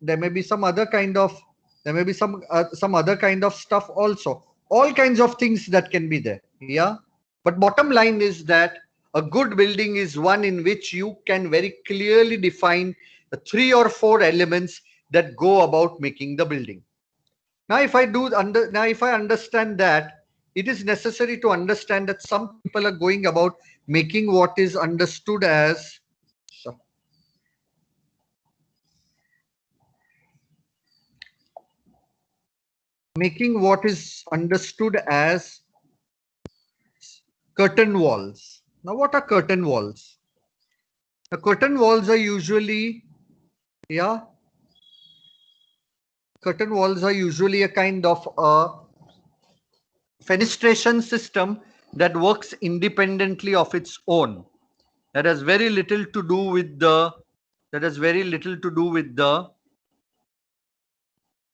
there may be some other kind of, there may be some other kind of stuff also. All kinds of things that can be there. Yeah. But bottom line is that a good building is one in which you can very clearly define the 3 or 4 elements that go about making the building. Now, if I understand that, it is necessary to understand that some people are going about making what is understood as, so, making what is understood as curtain walls. Now, what are curtain walls? The curtain walls are usually, yeah, curtain walls are usually a kind of a fenestration system that works independently of its own. That has very little to do with the, that has very little to do with the,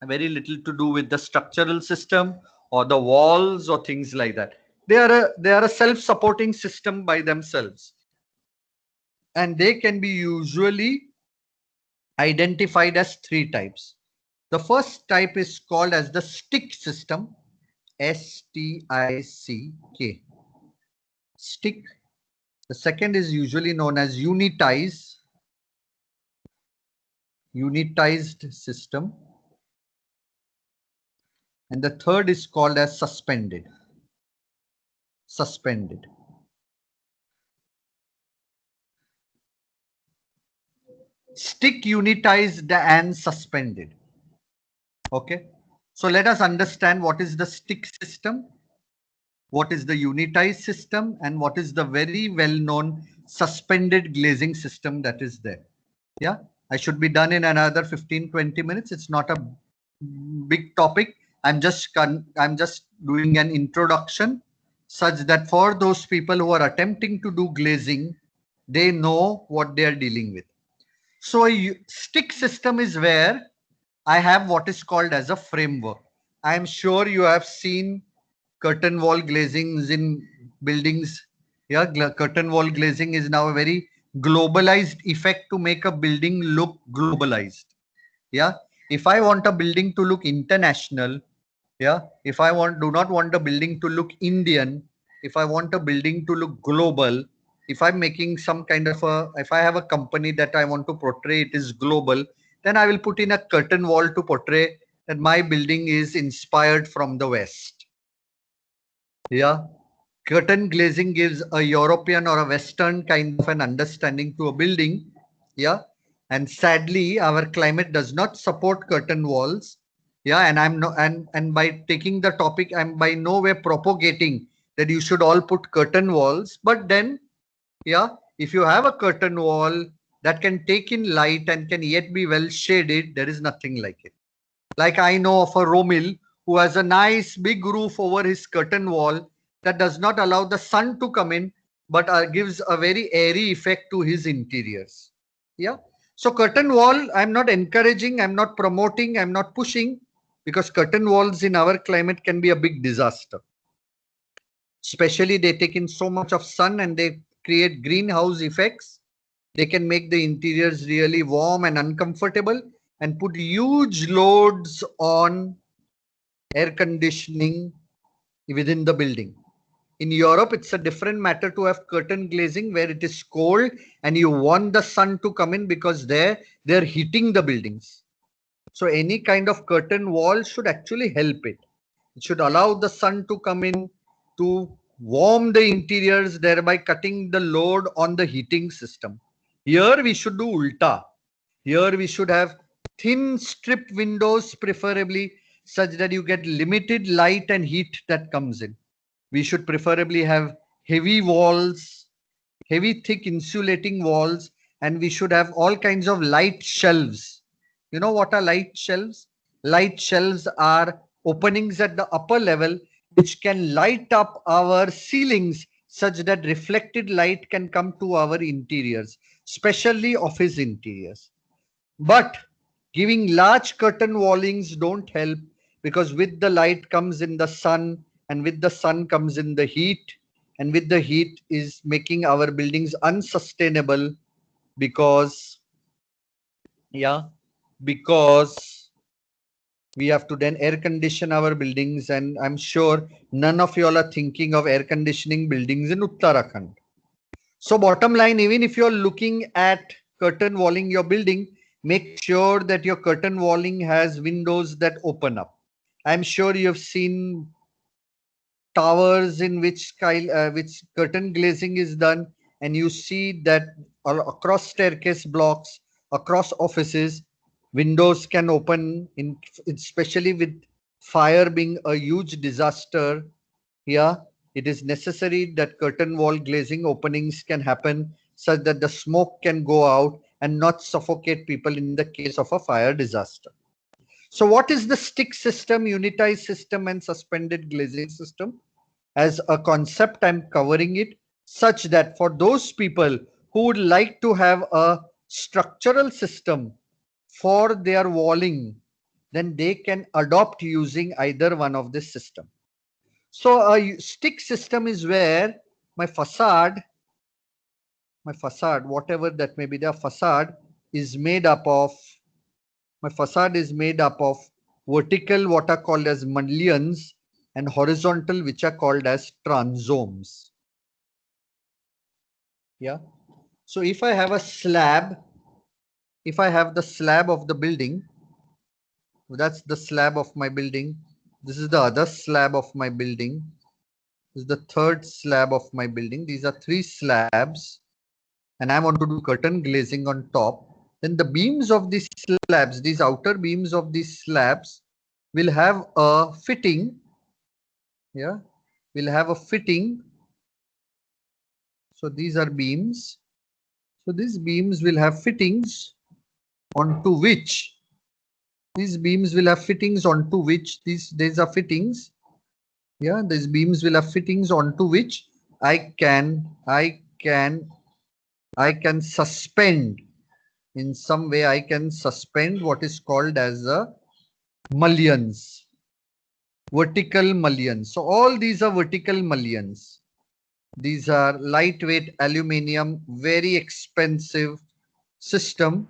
very little to do with the structural system or the walls or things like that. They are a self-supporting system by themselves, and they can be usually identified as 3 types. The first type is called as the stick system, STICK, stick. The second is usually known as unitized system, and the third is called as suspended. Stick, unitized, and suspended. Okay, so let us understand what is the stick system, what is the unitized system, and what is the very well known suspended glazing system that is there. Yeah, I should be done in another 15-20 minutes. It's not a big topic. I'm just doing an introduction such that for those people who are attempting to do glazing, they know what they are dealing with. So a stick system is where I have what is called as a framework. I am sure you have seen curtain wall glazings in buildings. Yeah, curtain wall glazing is now a very globalized effect to make a building look globalized. Yeah, if I want a building to look international, yeah, if I do not want a building to look Indian, if I want a building to look global, if I'm making some kind of a, if I have a company that I want to portray it is global, then I will put in a curtain wall to portray that my building is inspired from the West. Yeah, curtain glazing gives a European or a Western kind of an understanding to a building. Yeah, and sadly, our climate does not support curtain walls. Yeah, and I'm no, and by taking the topic, I'm by no way propagating that you should all put curtain walls. But then, yeah, if you have a curtain wall that can take in light and can yet be well shaded, there is nothing like it. Like I know of a Romil who has a nice big roof over his curtain wall that does not allow the sun to come in, but gives a very airy effect to his interiors. Yeah. So curtain wall, I'm not encouraging, I'm not promoting, I'm not pushing, because curtain walls in our climate can be a big disaster. Especially they take in so much of sun and they create greenhouse effects. They can make the interiors really warm and uncomfortable and put huge loads on air conditioning within the building. In Europe, it's a different matter to have curtain glazing where it is cold and you want the sun to come in because they're heating the buildings. So any kind of curtain wall should actually help it. It should allow the sun to come in to warm the interiors, thereby cutting the load on the heating system. Here we should do ulta. Here we should have thin strip windows, preferably such that you get limited light and heat that comes in. We should preferably have heavy walls, heavy thick insulating walls, and we should have all kinds of light shelves. You know what are light shelves? Light shelves are openings at the upper level which can light up our ceilings such that reflected light can come to our interiors, especially office interiors. But giving large curtain wallings don't help, because with the light comes in the sun, and with the sun comes in the heat, and with the heat is making our buildings unsustainable because, yeah, because we have to then air condition our buildings, and I'm sure none of you all are thinking of air conditioning buildings in Uttarakhand. So bottom line, even if you're looking at curtain walling your building, make sure that your curtain walling has windows that open up. I'm sure you've seen towers in which curtain glazing is done, and you see that across staircase blocks, across offices, windows can open in, especially with fire being a huge disaster. Here it is necessary that curtain wall glazing openings can happen such that the smoke can go out and not suffocate people in the case of a fire disaster. So what is the stick system, unitized system, and suspended glazing system? As a concept, I'm covering it such that for those people who would like to have a structural system for their walling, then they can adopt using either one of this system. So a stick system is where my facade, whatever that may be, the facade is made up of, vertical, what are called as mullions, and horizontal, which are called as transomes. Yeah. So if I have a slab, if I have the slab of the building, that's the slab of my building. This is the other slab of my building. This is the third slab of my building. These are three slabs, and I want to do curtain glazing on top. Then the beams of these slabs, these outer beams of these slabs, will have a fitting. Yeah, will have a fitting. So these are beams. So these beams will have fittings onto which these beams will have fittings onto which these are fittings. Yeah, these beams will have fittings onto which I can suspend in some way. I can suspend what is called as a mullions, vertical mullions. So all these are vertical mullions. These are lightweight aluminium, very expensive system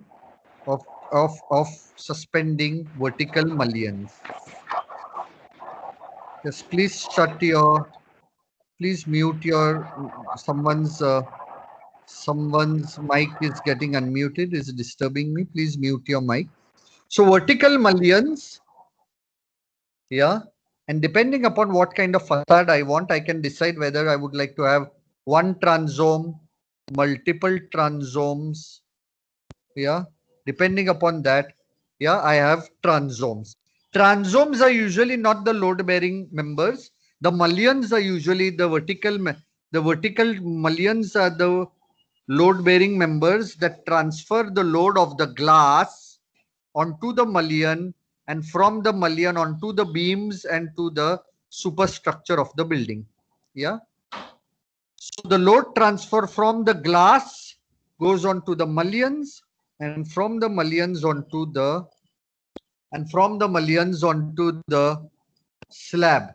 of suspending vertical mullions. Yes, please please mute your someone's mic is getting unmuted, is disturbing me. Please mute your mic. So vertical mullions, yeah, and depending upon what kind of facade I want, I can decide whether I would like to have one transome, multiple transomes, yeah, depending upon that, yeah, I have transomes. Transomes are usually not the load bearing members. The mullions are usually the vertical mullions are the load bearing members that transfer the load of the glass onto the mullion, and from the mullion onto the beams and to the superstructure of the building. Yeah. So the load transfer from the glass goes on to the mullions, and from the mullions onto the slab.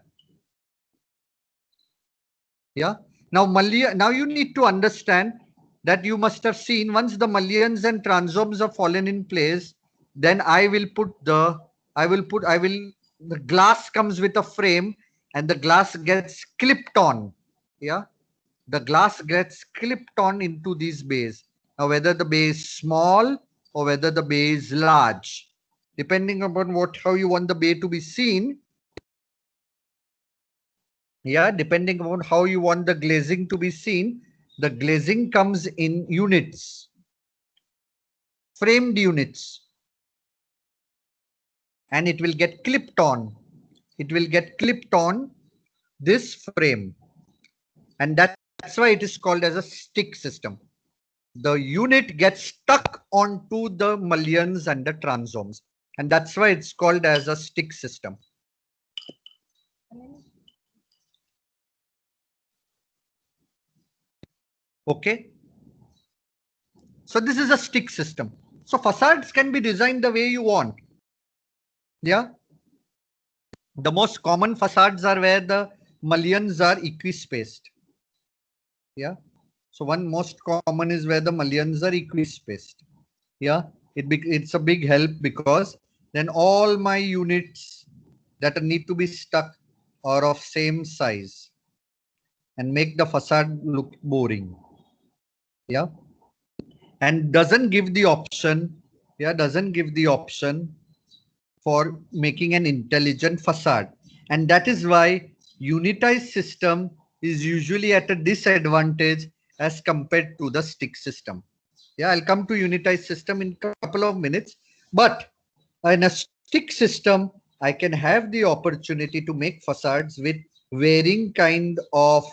Yeah. Now you need to understand that you must have seen, once the mullions and transomes have fallen in place, then the glass comes with a frame, and the glass gets clipped on. Yeah. The glass gets clipped on into these bays. Now, whether the bay is small or whether the bay is large, depending upon how you want the bay to be seen, yeah, depending upon how you want the glazing to be seen, the glazing comes in units, framed units, and it will get clipped on. It will get clipped on this frame, and that's why it is called as a stick system. The unit gets stuck onto the mullions and the transomes, and that's why it's called as a stick system. Okay, so this is a stick system. So facades can be designed the way you want. Yeah, the most common facades are where the mullions are equispaced. Yeah, so one most common is where the mullions are equispaced. Yeah, It's a big help, because then all my units that need to be stuck are of same size and make the facade look boring. Yeah. And doesn't give the option, doesn't give the option for making an intelligent facade. And that is why unitized system is usually at a disadvantage as compared to the stick system. Yeah, I'll come to unitized system in a couple of minutes. But in a stick system, I can have the opportunity to make facades with varying kind of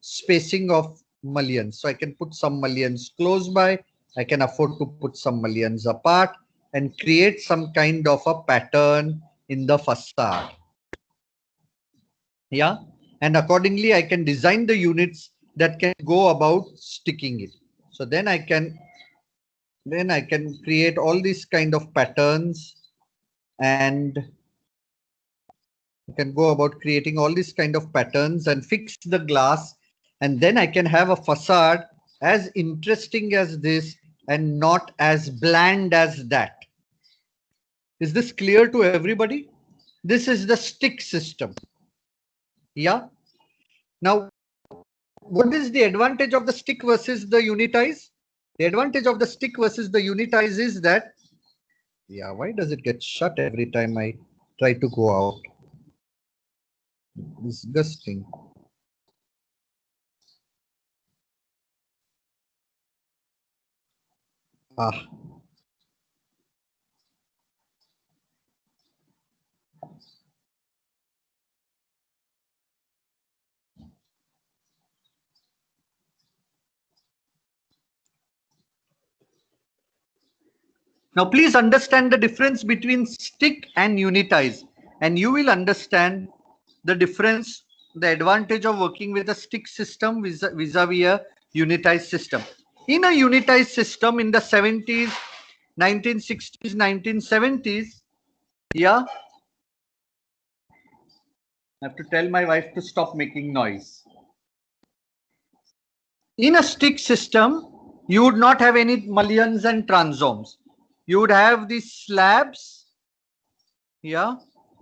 spacing of mullions. So I can put some mullions close by. I can afford to put some mullions apart and create some kind of a pattern in the facade. Yeah. And accordingly, I can design the units that can go about sticking it. So then I can create all these kind of patterns, and I can go about creating all these kind of patterns and fix the glass, and then I can have a facade as interesting as this and not as bland as that. Is this clear to everybody? This is the stick system. Yeah. Now, what is the advantage of the stick versus the unitize? The advantage of the stick versus the unitize is that, yeah, why does it get shut every time I try to go out? Disgusting. Ah. Now, please understand the difference between stick and unitize, and you will understand the difference, the advantage of working with a stick system vis-a-vis a unitized system. In a unitized system in the 70s, 1960s, 1970s, yeah, I have to tell my wife to stop making noise. In a stick system, you would not have any mullions and transomes. You would have these slabs, yeah,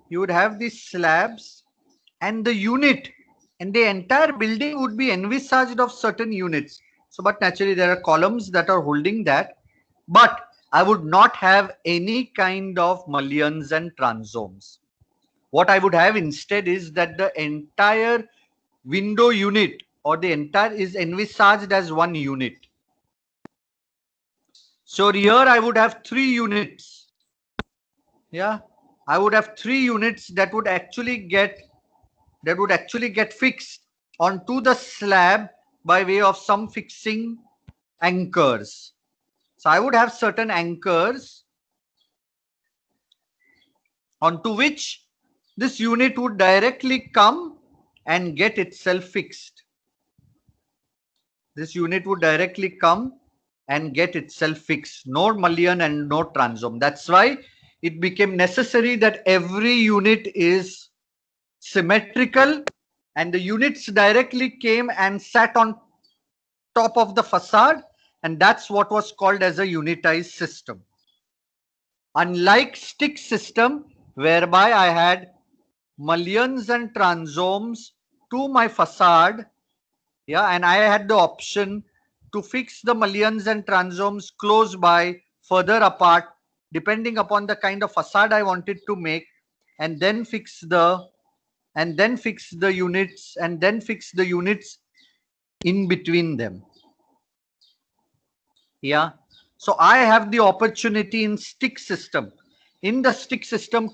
you would have these slabs, and the unit and the entire building would be envisaged of certain units. So, but naturally there are columns that are holding that, but I would not have any kind of mullions and transomes. What I would have instead is that the entire window unit or the entire is envisaged as one unit. So here I would have 3 units. Yeah, I would have 3 units that would actually get fixed onto the slab by way of some fixing anchors. So I would have certain anchors onto which this unit would directly come and get itself fixed. This unit would directly come and get itself fixed. No mullion and no transom. That's why it became necessary that every unit is symmetrical, and the units directly came and sat on top of the facade, and that's what was called as a unitized system. Unlike stick system, whereby I had mullions and transomes to my facade, yeah, and I had the option to fix the mullions and transomes close by, further apart, depending upon the kind of facade I wanted to make, and then fix the units, and then fix the units in between them. Yeah. So I have the opportunity in the stick system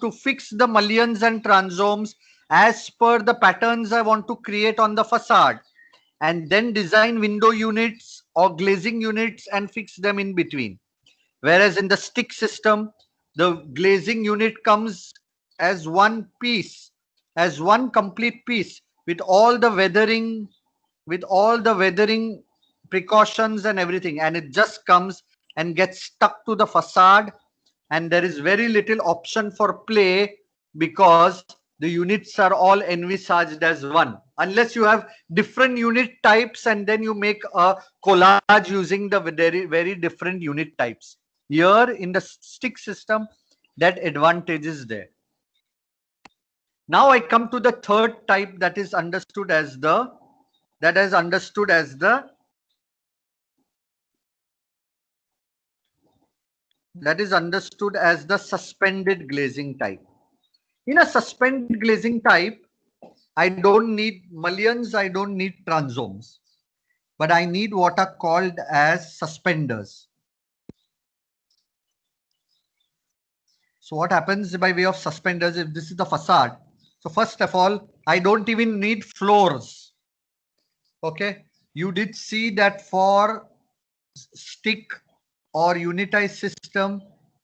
to fix the mullions and transomes as per the patterns I want to create on the facade, and then design window units or glazing units and fix them in between. Whereas in the stick system, the glazing unit comes as one piece, as one complete piece, with all the weathering, precautions and everything, and it just comes and gets stuck to the facade, and there is very little option for play because the units are all envisaged as one, unless you have different unit types and then you make a collage using the very, very different unit types. Here in the stick system, that advantage is there. Now I come to the third type that is understood as the suspended glazing type. In a suspended glazing type, I don't need mullions, I don't need transomes, but I need what are called as suspenders. So what happens by way of suspenders, if this is the facade? So first of all, I don't even need floors. Okay, you did see that for stick or unitized system,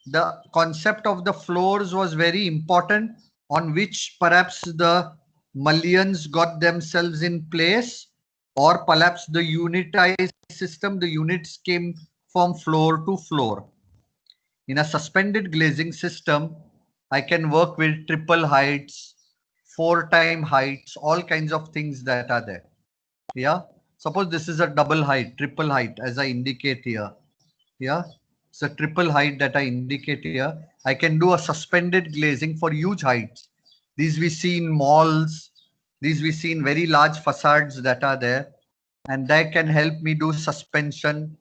the concept of the floors was very important, on which perhaps the mullions got themselves in place, or perhaps the unitized system, the units came from floor to floor. In a suspended glazing system, I can work with triple heights, 4-time heights, all kinds of things that are there. Yeah. Suppose this is a double height, triple height, as I indicate here. Yeah. It's a triple height that I indicate here. I can do a suspended glazing for huge heights. These we see in malls. These we see in very large facades that are there. And that can help me do suspension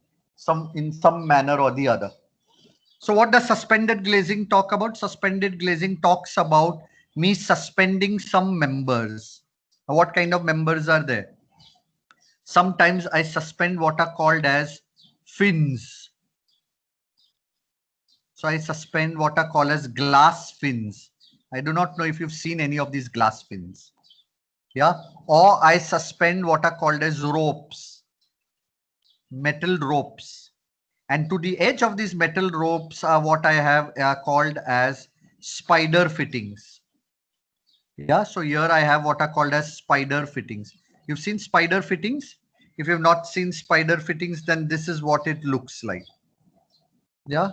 in some manner or the other. So what does suspended glazing talk about? Suspended glazing talks about me suspending some members. Now, what kind of members are there? Sometimes I suspend what are called as fins. So I suspend what are called as glass fins. I do not know if you've seen any of these glass fins. Yeah. Or I suspend what are called as ropes, metal ropes. And to the edge of these metal ropes are what I have called as spider fittings. Yeah, so here I have what are called as spider fittings. You've seen spider fittings? If you've not seen spider fittings, then this is what it looks like. Yeah,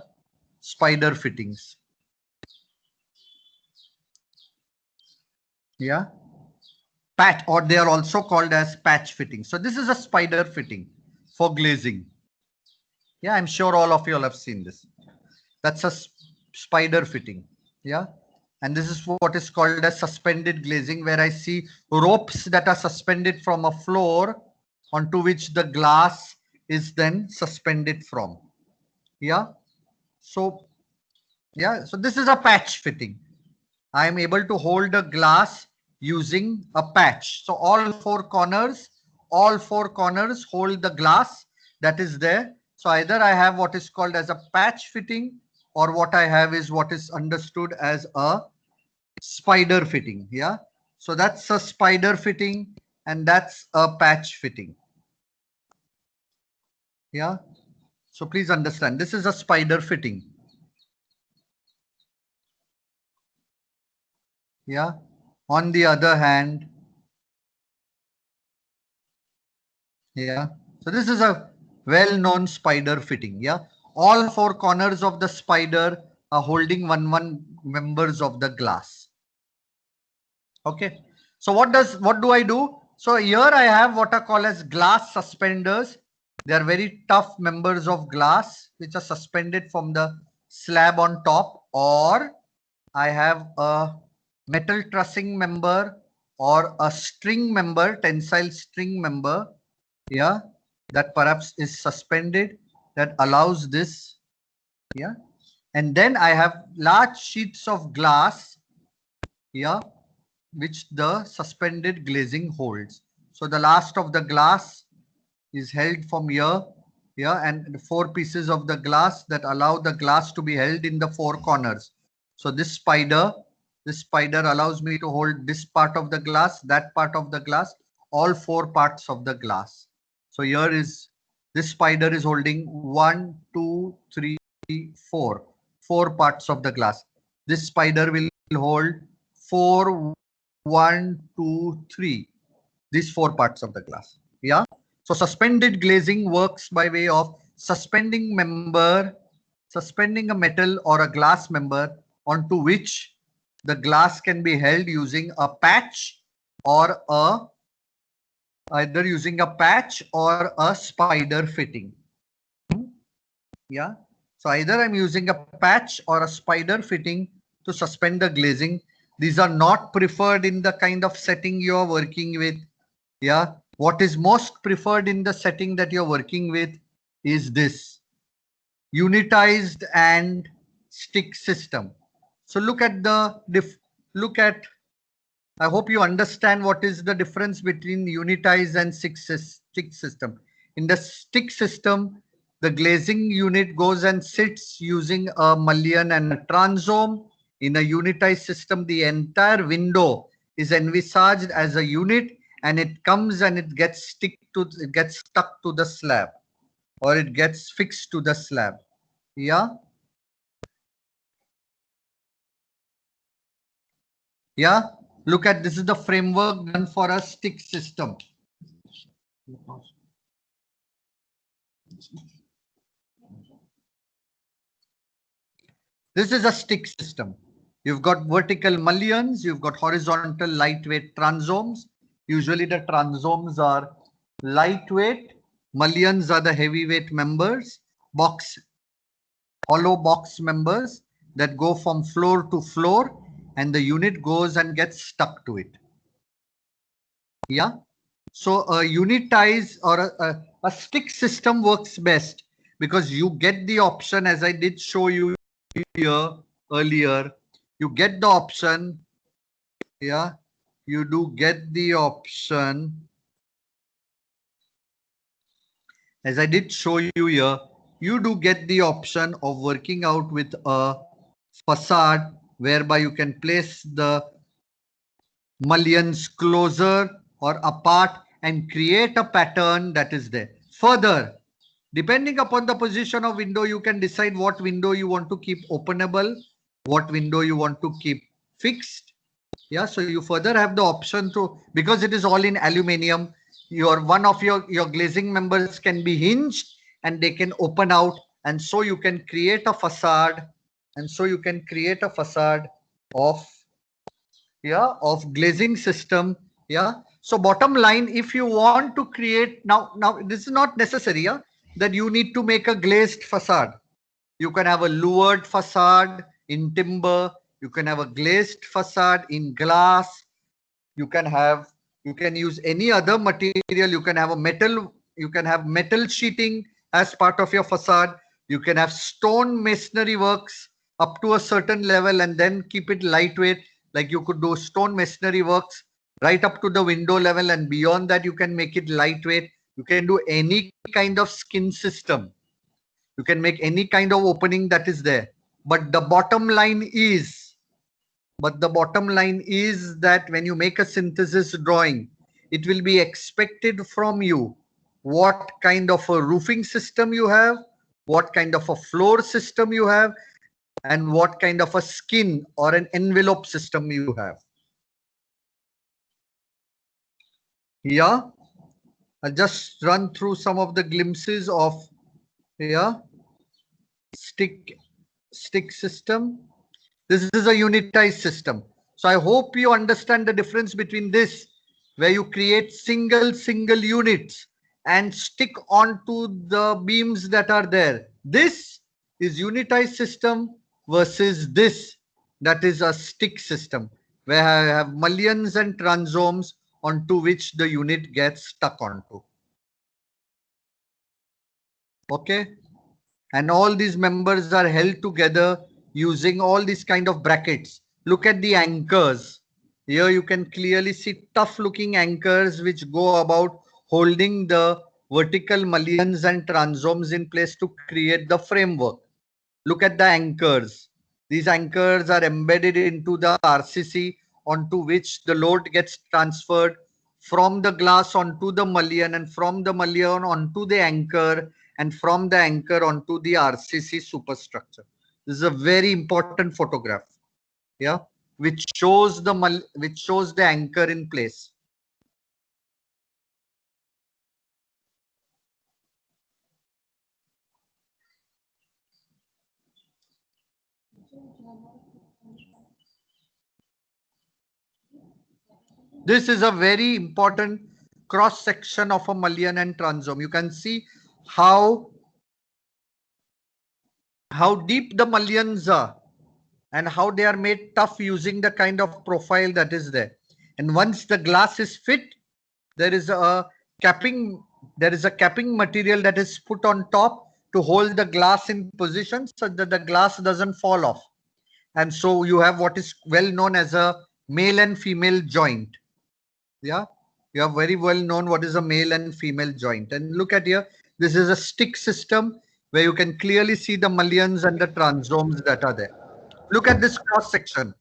spider fittings. Yeah, patch, or they are also called as patch fittings. So this is a spider fitting for glazing. Yeah, I'm sure all of you all have seen this. That's a spider fitting. Yeah. And this is what is called as suspended glazing, where I see ropes that are suspended from a floor onto which the glass is then suspended from. Yeah. So, yeah. So this is a patch fitting. I am able to hold a glass using a patch. So all four corners hold the glass that is there. So either I have what is called as a patch fitting, or what I have is what is understood as a spider fitting. Yeah. So that's a spider fitting and that's a patch fitting. Yeah. So please understand, this is a spider fitting. Yeah. On the other hand, yeah. So this is a well-known spider fitting. Yeah. All four corners of the spider are holding one members of the glass. Okay. So what do I do? So here I have what are called as glass suspenders. They are very tough members of glass which are suspended from the slab on top, or I have a metal trussing member or a string member, tensile string member. Yeah, that perhaps is suspended, that allows this. Yeah, and then I have large sheets of glass. Yeah, which the suspended glazing holds. So the last of the glass is held from here. Yeah, and the four pieces of the glass that allow the glass to be held in the four corners. So this spider allows me to hold this part of the glass, that part of the glass, all four parts of the glass. So here is, this spider is holding 1, 2, 3, 4, four parts of the glass. This spider will hold 4, 1, 2, 3, these four parts of the glass. Yeah. So suspended glazing works by way of suspending a metal or a glass member onto which the glass can be held using a patch, or either using a patch or a spider fitting. Yeah. So either I'm using a patch or a spider fitting to suspend the glazing. These are not preferred in the kind of setting you're working with. Yeah. What is most preferred in the setting that you're working with is this unitized and stick system. So look at I hope you understand what is the difference between unitized and stick system. In the stick system, the glazing unit goes and sits using a mullion and a transom. In a unitized system, the entire window is envisaged as a unit, and it comes and it gets stuck to the slab, or it gets fixed to the slab. Yeah. Yeah. Look at this is the framework done for a stick system. This is a stick system. You've got vertical mullions, you've got horizontal lightweight transoms. Usually the transoms are lightweight, mullions are the heavyweight members, hollow box members that go from floor to floor, and the unit goes and gets stuck to it. Yeah. So a unitized or a stick system works best because you get the option, as I did show you here earlier, you get the option. Yeah, you do get the option, as I did show you here, you do get the option of working out with a facade whereby you can place the mullions closer or apart and create a pattern that is there. Further, depending upon the position of window, you can decide what window you want to keep openable, what window you want to keep fixed. Yeah, so you further have the option to, because it is all in aluminium, one of your glazing members can be hinged and they can open out, and so you can create a facade, of glazing system. Yeah. So bottom line, if you want to create, now this is not necessary, yeah, that you need to make a glazed facade. You can have a louvered facade in timber, you can have a glazed facade in glass, you can use any other material, you can have metal sheeting as part of your facade, you can have stone masonry works up to a certain level and then keep it lightweight, like you could do stone masonry works right up to the window level, and beyond that you can make it lightweight. You can do any kind of skin system, you can make any kind of opening that is there, but the bottom line is that when you make a synthesis drawing, it will be expected from you what kind of a roofing system you have, what kind of a floor system you have, and what kind of a skin or an envelope system you have. Yeah, I'll just run through some of the glimpses of stick system. This is a unitized system. So I hope you understand the difference between this, where you create single units and stick onto the beams that are there. This is unitized system versus this, that is a stick system, where I have mullions and transoms onto which the unit gets stuck onto. Okay. And all these members are held together using all these kind of brackets. Look at the anchors. Here you can clearly see tough looking anchors which go about holding the vertical mullions and transoms in place to create the framework. Look at the anchors. These anchors are embedded into the RCC onto which the load gets transferred from the glass onto the mullion, and from the mullion onto the anchor, and from the anchor onto the RCC superstructure. This is a very important photograph, yeah, which shows the anchor in place. This is a very important cross section of a mullion and transom. You can see how how deep the mullions are and how they are made tough using the kind of profile that is there. And once the glass is fit, there is a capping, there is a capping material that is put on top to hold the glass in position so that the glass doesn't fall off. And so you have what is well known as a male and female joint. Yeah, you have very well known what is a male and female joint. And look at here, this is a stick system where you can clearly see the mullions and the transomes that are there. Look at this cross section.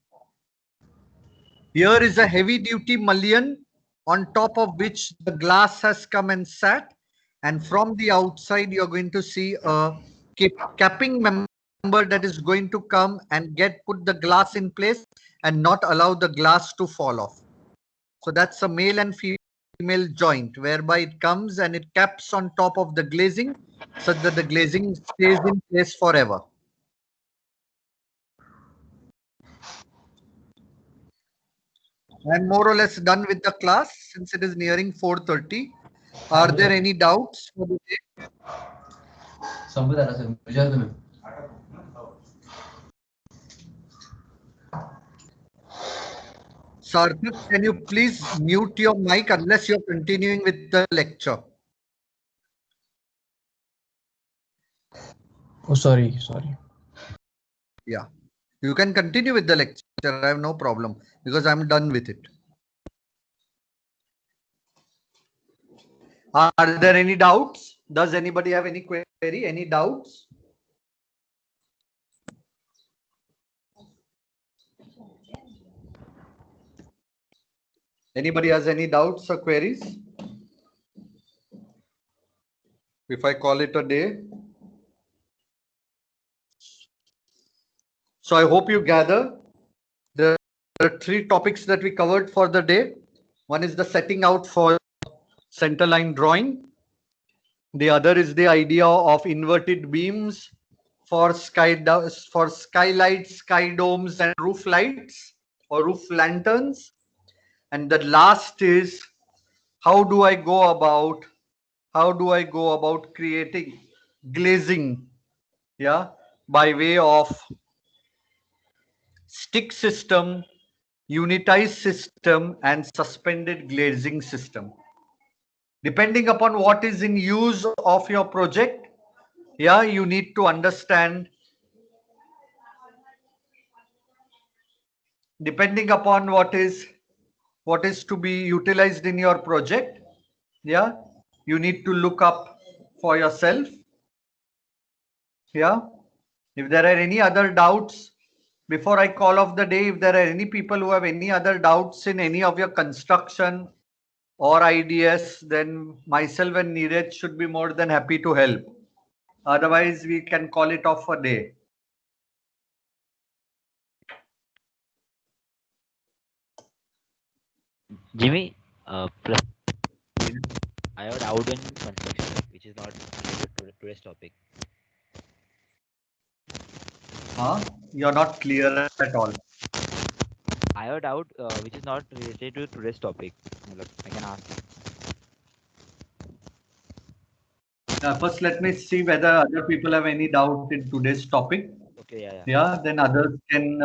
Here is a heavy duty mullion on top of which the glass has come and sat. And from the outside, you're going to see a capping member that is going to come and put the glass in place and not allow the glass to fall off. So that's a male and female joint whereby it comes and it caps on top of the glazing so that the glazing stays in place forever. I'm more or less done with the class since it is nearing 4:30. Are there any doubts for the day? Sarthak, can you please mute your mic unless you're continuing with the lecture? Oh, sorry. Yeah, you can continue with the lecture. I have no problem because I'm done with it. Are there any doubts? Does anybody have any query? Any doubts? Anybody has any doubts or queries? If I call it a day. So I hope you gather the three topics that we covered for the day. One is the setting out for centerline drawing. The other is the idea of inverted beams for skylights, sky domes, and roof lights or roof lanterns. And the last is how do I go about creating glazing, yeah, by way of stick system, unitized system, and suspended glazing system. Depending upon what is in use of your project, yeah, you need to understand. Depending upon what is to be utilized in your project, yeah, you need to look up for yourself. Yeah, if there are any other doubts before I call off the day, if there are any people who have any other doubts in any of your construction or ideas, then myself and Neeraj should be more than happy to help. Otherwise, we can call it off a day. Jimmy, plus I have doubt in construction, which is not related to today's topic. You're not clear at all. I have doubt which is not related to today's topic. I can ask. First, let me see whether other people have any doubt in today's topic. Okay, yeah. Yeah, then others can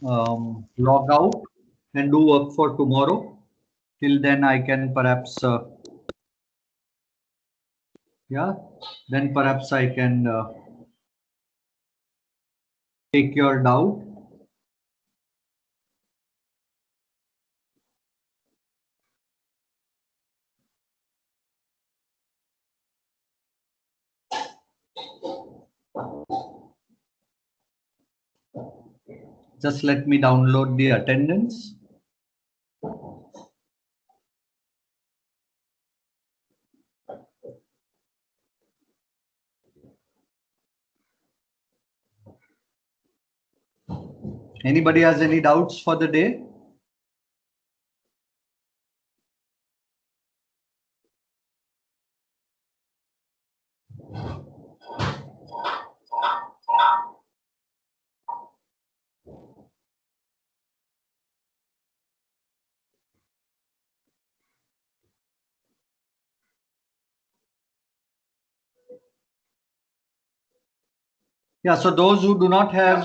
log out and do work for tomorrow. Till then, I can perhaps then perhaps I can take your doubt. Just let me download the attendance. Anybody has any doubts for the day? Yeah, so those who do not have